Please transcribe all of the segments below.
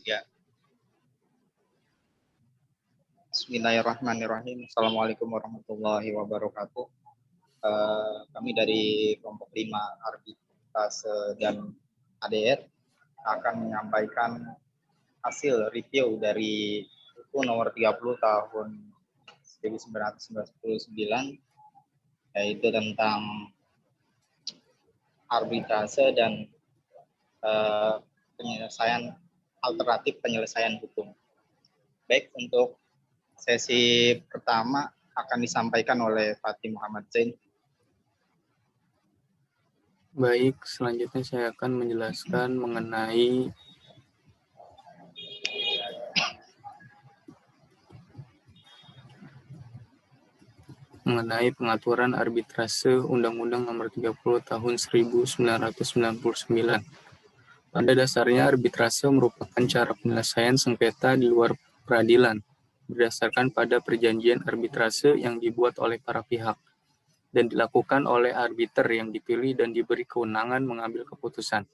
Ya. Bismillahirrahmanirrahim. Assalamualaikum warahmatullahi wabarakatuh. Kami dari kelompok 5 Arbitrase dan ADR akan menyampaikan hasil review dari buku nomor 30 tahun 1999, yaitu tentang arbitrase dan penyelesaian alternatif penyelesaian hukum. Baik, untuk sesi pertama akan disampaikan oleh Fatih Muhammad Zain. Baik, selanjutnya saya akan menjelaskan mengenai pengaturan arbitrase Undang-Undang Nomor 30 Tahun 1999. Pada dasarnya, arbitrase merupakan cara penyelesaian sengketa di luar peradilan berdasarkan pada perjanjian arbitrase yang dibuat oleh para pihak dan dilakukan oleh arbiter yang dipilih dan diberi kewenangan mengambil keputusan.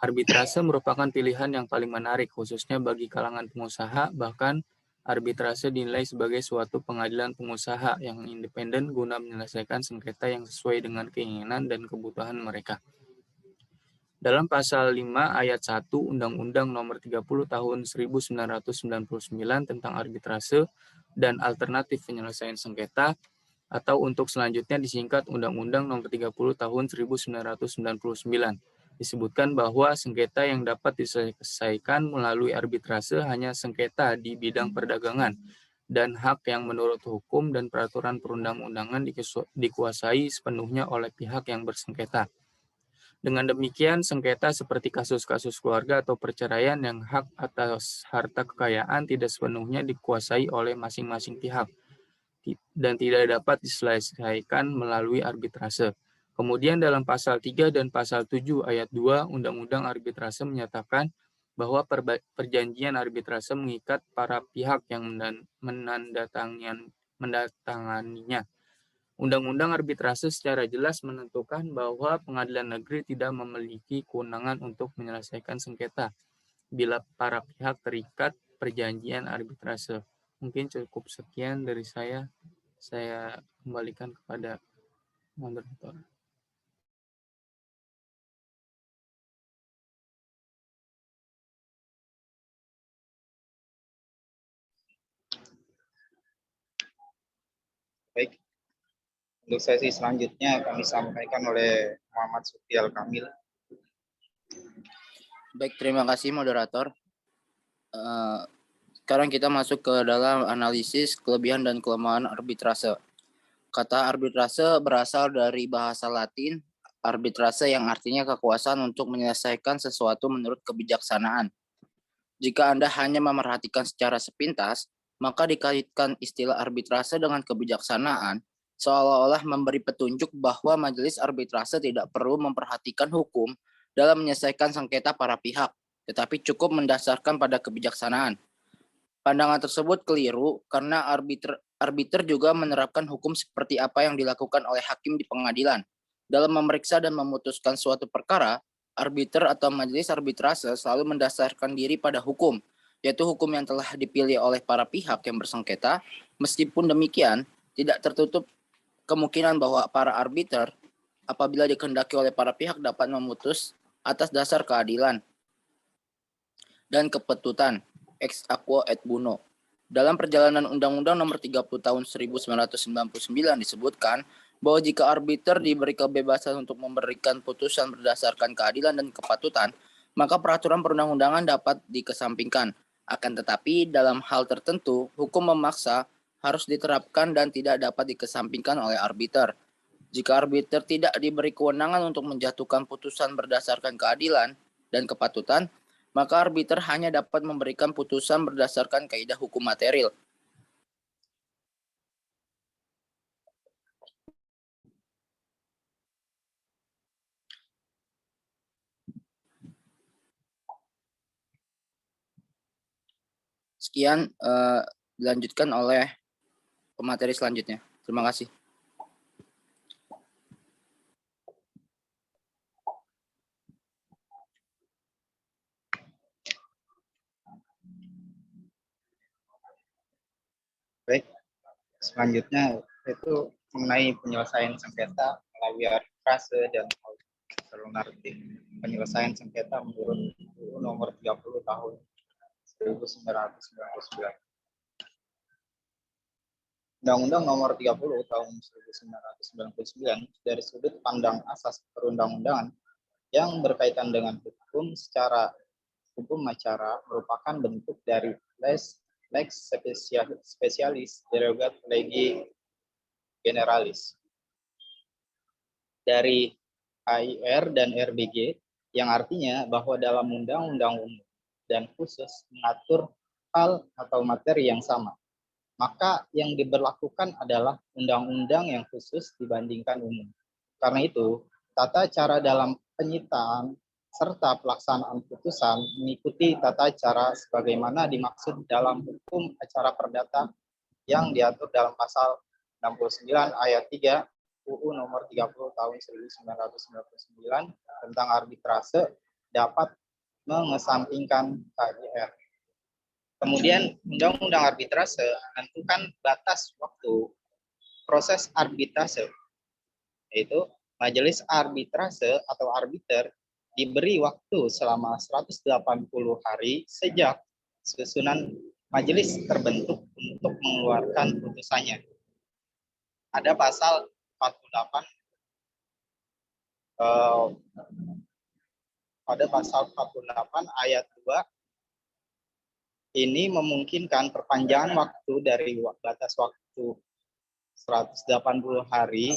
Arbitrase merupakan pilihan yang paling menarik, khususnya bagi kalangan pengusaha. Bahkan, arbitrase dinilai sebagai suatu pengadilan pengusaha yang independen guna menyelesaikan sengketa yang sesuai dengan keinginan dan kebutuhan mereka. Dalam pasal 5 ayat 1 Undang-Undang Nomor 30 Tahun 1999 tentang arbitrase dan alternatif penyelesaian sengketa, atau untuk selanjutnya disingkat Undang-Undang Nomor 30 Tahun 1999, disebutkan bahwa sengketa yang dapat diselesaikan melalui arbitrase hanya sengketa di bidang perdagangan dan hak yang menurut hukum dan peraturan perundang-undangan dikuasai sepenuhnya oleh pihak yang bersengketa. Dengan demikian, sengketa seperti kasus-kasus keluarga atau perceraian yang hak atas harta kekayaan tidak sepenuhnya dikuasai oleh masing-masing pihak dan tidak dapat diselesaikan melalui arbitrase. Kemudian dalam pasal 3 dan pasal 7 ayat 2 Undang-Undang Arbitrase menyatakan bahwa perjanjian arbitrase mengikat para pihak yang menandatanganinya. Undang-Undang Arbitrase secara jelas menentukan bahwa pengadilan negeri tidak memiliki kewenangan untuk menyelesaikan sengketa bila para pihak terikat perjanjian arbitrase. Mungkin cukup sekian dari saya. Saya kembalikan kepada moderator. Baik, untuk sesi selanjutnya akan disampaikan oleh Muhammad Sufial Kamil. Baik, terima kasih moderator. Sekarang kita masuk ke dalam analisis kelebihan dan kelemahan arbitrase. Kata arbitrase berasal dari bahasa Latin arbitrase yang artinya kekuasaan untuk menyelesaikan sesuatu menurut kebijaksanaan. Jika Anda hanya memerhatikan secara sepintas, maka dikaitkan istilah arbitrase dengan kebijaksanaan, seolah-olah memberi petunjuk bahwa majelis arbitrase tidak perlu memperhatikan hukum dalam menyelesaikan sengketa para pihak, tetapi cukup mendasarkan pada kebijaksanaan. Pandangan tersebut keliru karena arbiter juga menerapkan hukum seperti apa yang dilakukan oleh hakim di pengadilan. Dalam memeriksa dan memutuskan suatu perkara, arbiter atau majelis arbitrase selalu mendasarkan diri pada hukum, yaitu hukum yang telah dipilih oleh para pihak yang bersengketa. Meskipun demikian, tidak tertutup kemungkinan bahwa para arbiter, apabila dikehendaki oleh para pihak, dapat memutus atas dasar keadilan dan kepetutan ex aequo et bono. Dalam perjalanan Undang-Undang Nomor 30 Tahun 1999 disebutkan bahwa jika arbiter diberi kebebasan untuk memberikan putusan berdasarkan keadilan dan kepatutan, maka peraturan perundang-undangan dapat dikesampingkan. Akan tetapi dalam hal tertentu, hukum memaksa harus diterapkan dan tidak dapat dikesampingkan oleh arbiter. Jika arbiter tidak diberi kewenangan untuk menjatuhkan putusan berdasarkan keadilan dan kepatutan, maka arbiter hanya dapat memberikan putusan berdasarkan kaidah hukum material. Sekian dilanjutkan oleh pemateri selanjutnya. Terima kasih. Baik, selanjutnya itu mengenai penyelesaian sengketa melalui arbitrase dan alternatif penyelesaian sengketa menurut UU nomor 30 tahun 1999. Undang-Undang nomor 30 tahun 1999 dari sudut pandang asas perundang-undangan yang berkaitan dengan hukum secara hukum acara merupakan bentuk dari lex specialis derogat legi generalis dari HIR dan RBG, yang artinya bahwa dalam undang-undang umum dan khusus mengatur hal atau materi yang sama, maka yang diberlakukan adalah undang-undang yang khusus dibandingkan umum. Karena itu, tata cara dalam penyitaan serta pelaksanaan putusan mengikuti tata cara sebagaimana dimaksud dalam hukum acara perdata yang diatur dalam pasal 69 ayat 3 UU nomor 30 tahun 1999 tentang arbitrase dapat mengesampingkan KIR. Kemudian Undang-Undang Arbitrase menentukan batas waktu proses arbitrase, yaitu Majelis Arbitrase atau arbiter diberi waktu selama 180 hari sejak susunan majelis terbentuk untuk mengeluarkan putusannya. Ada pasal 48 ayat 2 ini memungkinkan perpanjangan waktu dari batas waktu 180 hari.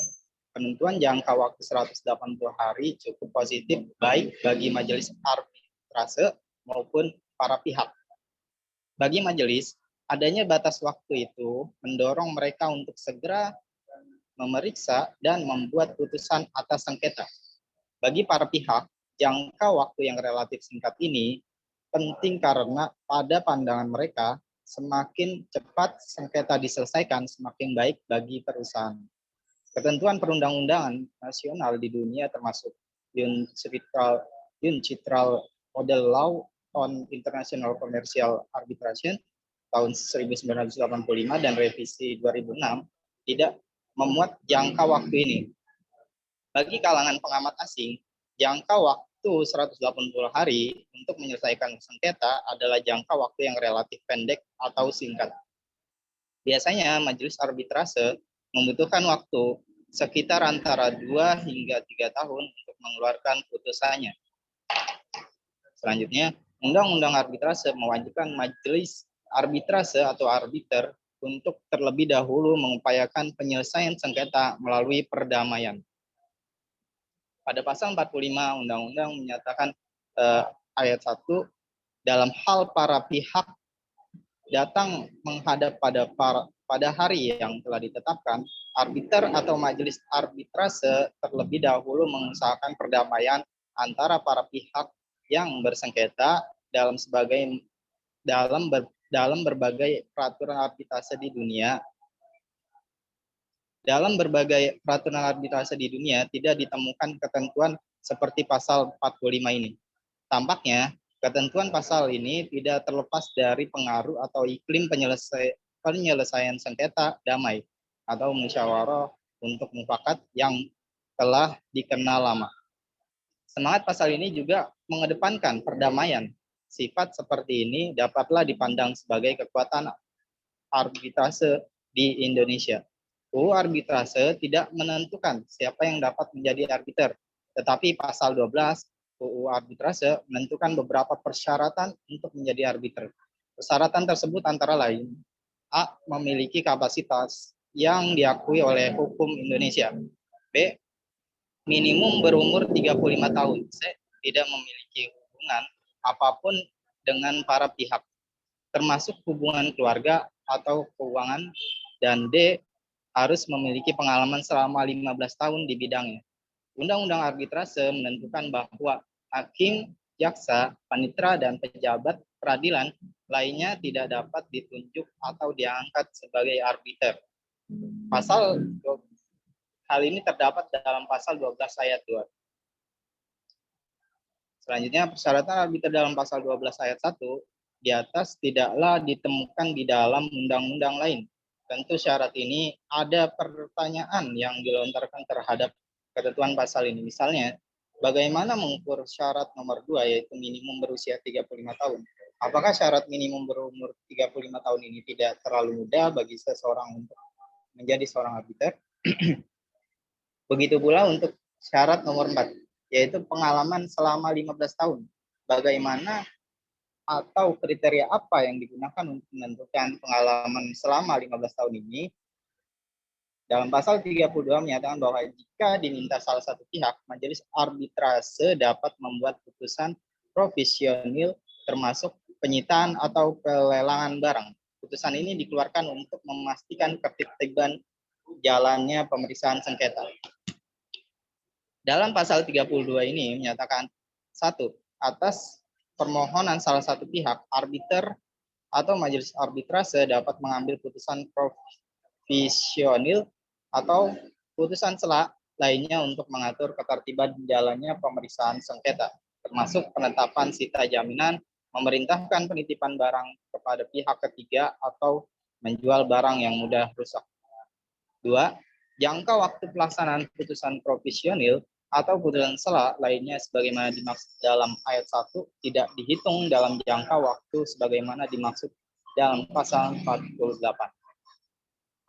Penentuan jangka waktu 180 hari cukup positif baik bagi majelis arbitrase maupun para pihak. Bagi majelis, adanya batas waktu itu mendorong mereka untuk segera memeriksa dan membuat putusan atas sengketa. Bagi para pihak, jangka waktu yang relatif singkat ini penting karena pada pandangan mereka, semakin cepat sengketa diselesaikan, semakin baik bagi perusahaan. Ketentuan perundang-undangan nasional di dunia termasuk UNCITRAL Model Law on International Commercial Arbitration tahun 1985 dan revisi 2006 tidak memuat jangka waktu ini. Bagi kalangan pengamat asing, jangka waktu 180 hari untuk menyelesaikan sengketa adalah jangka waktu yang relatif pendek atau singkat. Biasanya majelis arbitrase membutuhkan waktu sekitar antara 2 hingga 3 tahun untuk mengeluarkan putusannya. Selanjutnya, Undang-Undang Arbitrase mewajibkan majelis arbitrase atau arbiter untuk terlebih dahulu mengupayakan penyelesaian sengketa melalui perdamaian. Pada pasal 45 Undang-Undang menyatakan ayat 1, dalam hal para pihak datang menghadap pada hari yang telah ditetapkan, arbiter atau majelis arbitrase terlebih dahulu mengusahakan perdamaian antara para pihak yang bersengketa dalam berbagai peraturan arbitrase di dunia. Dalam berbagai peraturan arbitrase di dunia tidak ditemukan ketentuan seperti pasal 45 ini. Tampaknya ketentuan pasal ini tidak terlepas dari pengaruh atau iklim penyelesaian sengketa damai atau musyawarah untuk mufakat yang telah dikenal lama. Semangat pasal ini juga mengedepankan perdamaian. Sifat seperti ini dapatlah dipandang sebagai kekuatan arbitrase di Indonesia. UU Arbitrase tidak menentukan siapa yang dapat menjadi arbiter, tetapi pasal 12 UU Arbitrase menentukan beberapa persyaratan untuk menjadi arbiter. Persyaratan tersebut antara lain, A. Memiliki kapasitas yang diakui oleh hukum Indonesia. B. Minimum berumur 35 tahun. C. Tidak memiliki hubungan apapun dengan para pihak, termasuk hubungan keluarga atau keuangan. Dan D. Harus memiliki pengalaman selama 15 tahun di bidangnya. Undang-Undang Arbitrase menentukan bahwa hakim, jaksa, panitera, dan pejabat peradilan lainnya tidak dapat ditunjuk atau diangkat sebagai arbiter. Hal ini terdapat dalam pasal 12 ayat 2. Selanjutnya, persyaratan arbiter dalam pasal 12 ayat 1 di atas tidaklah ditemukan di dalam undang-undang lain. Tentu syarat ini ada pertanyaan yang dilontarkan terhadap ketentuan pasal ini. Misalnya, bagaimana mengukur syarat nomor 2 yaitu minimum berusia 35 tahun? Apakah syarat minimum berumur 35 tahun ini tidak terlalu mudah bagi seseorang untuk menjadi seorang arbiter? Begitu pula untuk syarat nomor 4, yaitu pengalaman selama 15 tahun. Bagaimana atau kriteria apa yang digunakan untuk menentukan pengalaman selama 15 tahun ini? Dalam pasal 32 menyatakan bahwa jika diminta salah satu pihak, majelis arbitrase dapat membuat putusan provisional termasuk penyitaan atau pelelangan barang. Putusan ini dikeluarkan untuk memastikan ketertiban jalannya pemeriksaan sengketa. Dalam pasal 32 ini menyatakan, 1. Atas permohonan salah satu pihak, arbiter atau majelis arbitrase dapat mengambil putusan provisional atau putusan sela lainnya untuk mengatur ketertiban jalannya pemeriksaan sengketa, termasuk penetapan sita jaminan, memerintahkan penitipan barang kepada pihak ketiga, atau menjual barang yang mudah rusak. 2. Jangka waktu pelaksanaan putusan provisional atau putusan sela lainnya sebagaimana dimaksud dalam ayat 1 tidak dihitung dalam jangka waktu sebagaimana dimaksud dalam pasal 48.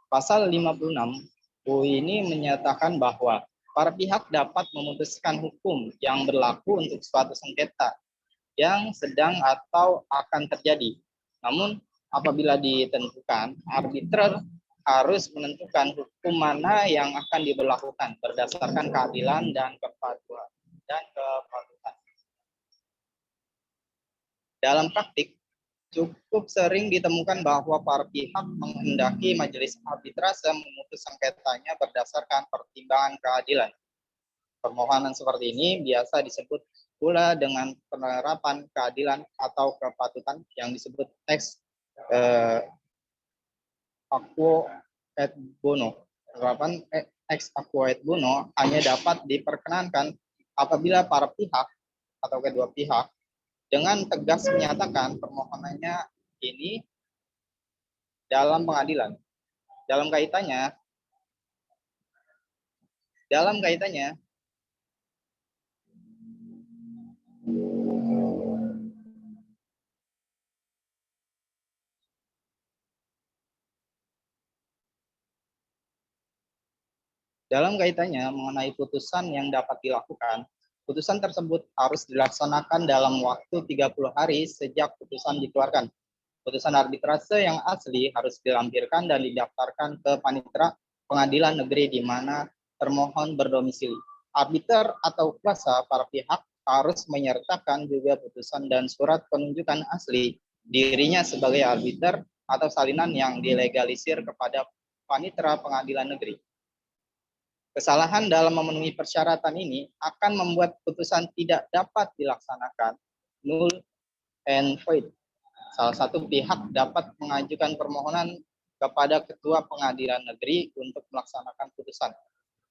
Pasal 56 ini menyatakan bahwa para pihak dapat memutuskan hukum yang berlaku untuk suatu sengketa yang sedang atau akan terjadi. Namun apabila ditentukan, arbiter harus menentukan hukum mana yang akan diberlakukan berdasarkan keadilan dan kepatuhan. Dalam praktik, cukup sering ditemukan bahwa para pihak menghendaki majelis arbitrase memutus sengketanya berdasarkan pertimbangan keadilan. Permohonan seperti ini biasa disebut pula dengan penerapan keadilan atau kepatutan yang disebut ex aquo et bono. Penerapan ex aquo et bono hanya dapat diperkenankan apabila para pihak atau kedua pihak dengan tegas menyatakan permohonannya ini dalam pengadilan. Dalam kaitannya mengenai putusan yang dapat dilakukan, putusan tersebut harus dilaksanakan dalam waktu 30 hari sejak putusan dikeluarkan. Putusan arbitrase yang asli harus dilampirkan dan didaftarkan ke panitera pengadilan negeri di mana termohon berdomisili. Arbiter atau kuasa para pihak harus menyertakan juga putusan dan surat penunjukan asli dirinya sebagai arbiter atau salinan yang dilegalisir kepada panitera pengadilan negeri. Kesalahan dalam memenuhi persyaratan ini akan membuat putusan tidak dapat dilaksanakan, null and void. Salah satu pihak dapat mengajukan permohonan kepada Ketua Pengadilan Negeri untuk melaksanakan putusan.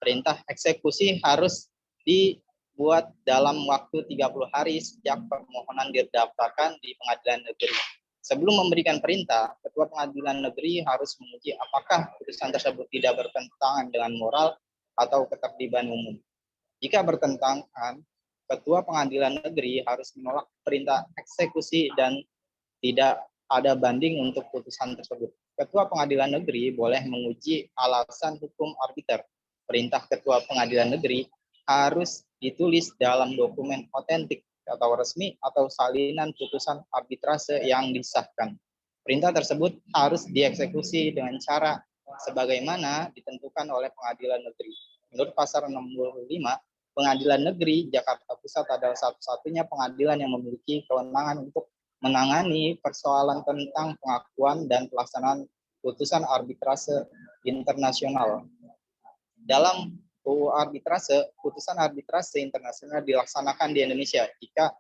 Perintah eksekusi harus dibuat dalam waktu 30 hari sejak permohonan didaftarkan di Pengadilan Negeri. Sebelum memberikan perintah, Ketua Pengadilan Negeri harus menguji apakah putusan tersebut tidak bertentangan dengan moral atau ketertiban umum. Jika bertentangan, Ketua Pengadilan Negeri harus menolak perintah eksekusi dan tidak ada banding untuk putusan tersebut. Ketua Pengadilan Negeri boleh menguji alasan hukum arbiter. Perintah Ketua Pengadilan Negeri harus ditulis dalam dokumen otentik atau resmi atau salinan putusan arbitrase yang disahkan. Perintah tersebut harus dieksekusi dengan cara sebagaimana ditentukan oleh Pengadilan Negeri. Menurut pasal 65, Pengadilan Negeri Jakarta Pusat adalah satu-satunya pengadilan yang memiliki kewenangan untuk menangani persoalan tentang pengakuan dan pelaksanaan putusan arbitrase internasional. Dalam UU arbitrase, putusan arbitrase internasional dilaksanakan di Indonesia jika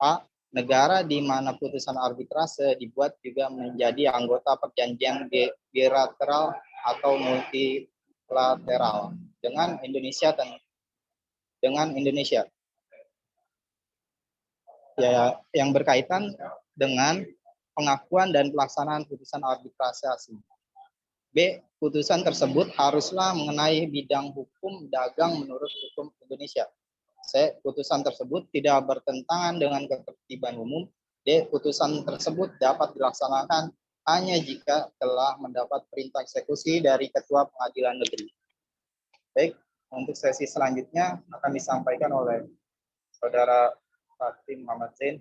A. Negara di mana putusan arbitrase dibuat juga menjadi anggota perjanjian bilateral atau multilateral dengan Indonesia. Ya, yang berkaitan dengan pengakuan dan pelaksanaan putusan arbitrase asing. B. Putusan tersebut haruslah mengenai bidang hukum dagang menurut hukum Indonesia. C. Putusan tersebut tidak bertentangan dengan ketertiban umum. D. Putusan tersebut dapat dilaksanakan hanya jika telah mendapat perintah eksekusi dari Ketua Pengadilan Negeri. Baik, untuk sesi selanjutnya akan disampaikan oleh Saudara Fatim Muhammad Zain.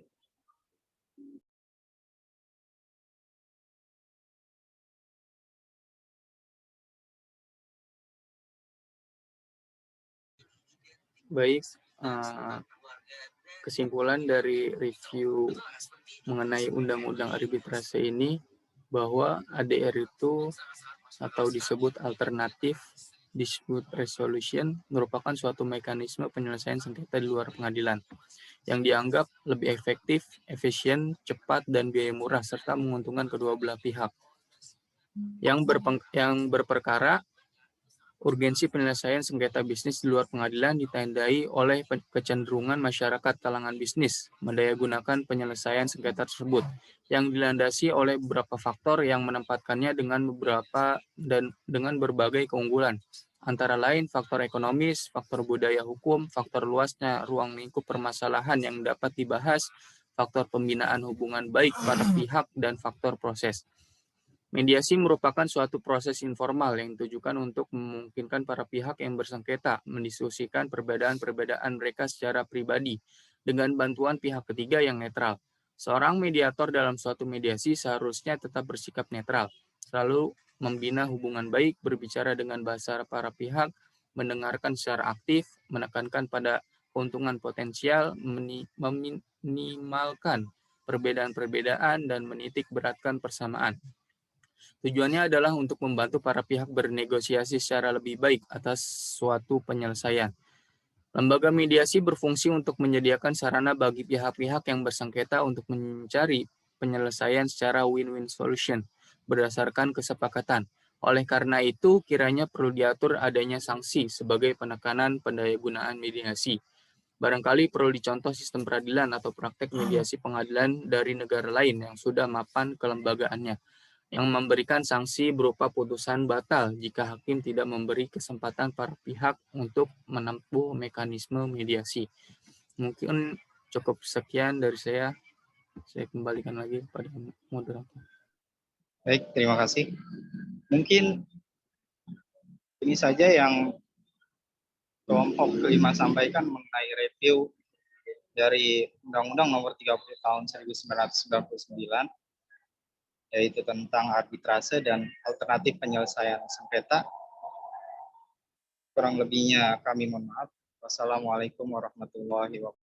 Baik, kesimpulan dari review mengenai undang-undang arbitrase ini bahwa ADR itu atau disebut alternatif dispute resolution merupakan suatu mekanisme penyelesaian sengketa di luar pengadilan yang dianggap lebih efektif, efisien, cepat, dan biaya murah serta menguntungkan kedua belah pihak. Yang berperkara, urgensi penyelesaian sengketa bisnis di luar pengadilan ditandai oleh kecenderungan masyarakat kalangan bisnis mendayagunakan penyelesaian sengketa tersebut yang dilandasi oleh beberapa faktor yang menempatkannya dengan berbagai keunggulan. Antara lain faktor ekonomis, faktor budaya hukum, faktor luasnya ruang lingkup permasalahan yang dapat dibahas, faktor pembinaan hubungan baik pada pihak, dan faktor proses. Mediasi merupakan suatu proses informal yang ditujukan untuk memungkinkan para pihak yang bersengketa mendiskusikan perbedaan-perbedaan mereka secara pribadi dengan bantuan pihak ketiga yang netral. Seorang mediator dalam suatu mediasi seharusnya tetap bersikap netral, selalu membina hubungan baik, berbicara dengan bahasa para pihak, mendengarkan secara aktif, menekankan pada keuntungan potensial, meminimalkan perbedaan-perbedaan, dan menitik beratkan persamaan. Tujuannya adalah untuk membantu para pihak bernegosiasi secara lebih baik atas suatu penyelesaian. Lembaga mediasi berfungsi untuk menyediakan sarana bagi pihak-pihak yang bersengketa untuk mencari penyelesaian secara win-win solution berdasarkan kesepakatan. Oleh karena itu, kiranya perlu diatur adanya sanksi sebagai penekanan pendayagunaan mediasi. Barangkali perlu dicontoh sistem peradilan atau praktek mediasi pengadilan dari negara lain yang sudah mapan kelembagaannya, yang memberikan sanksi berupa putusan batal jika hakim tidak memberi kesempatan para pihak untuk menempuh mekanisme mediasi. Mungkin cukup sekian dari saya. Saya kembalikan lagi pada moderator. Baik, terima kasih. Mungkin ini saja yang kelompok kelima sampaikan mengenai review dari Undang-Undang Nomor 30 Tahun 1999, yaitu tentang arbitrase dan alternatif penyelesaian sengketa. Kurang lebihnya kami mohon maaf. Wassalamualaikum warahmatullahi wabarakatuh.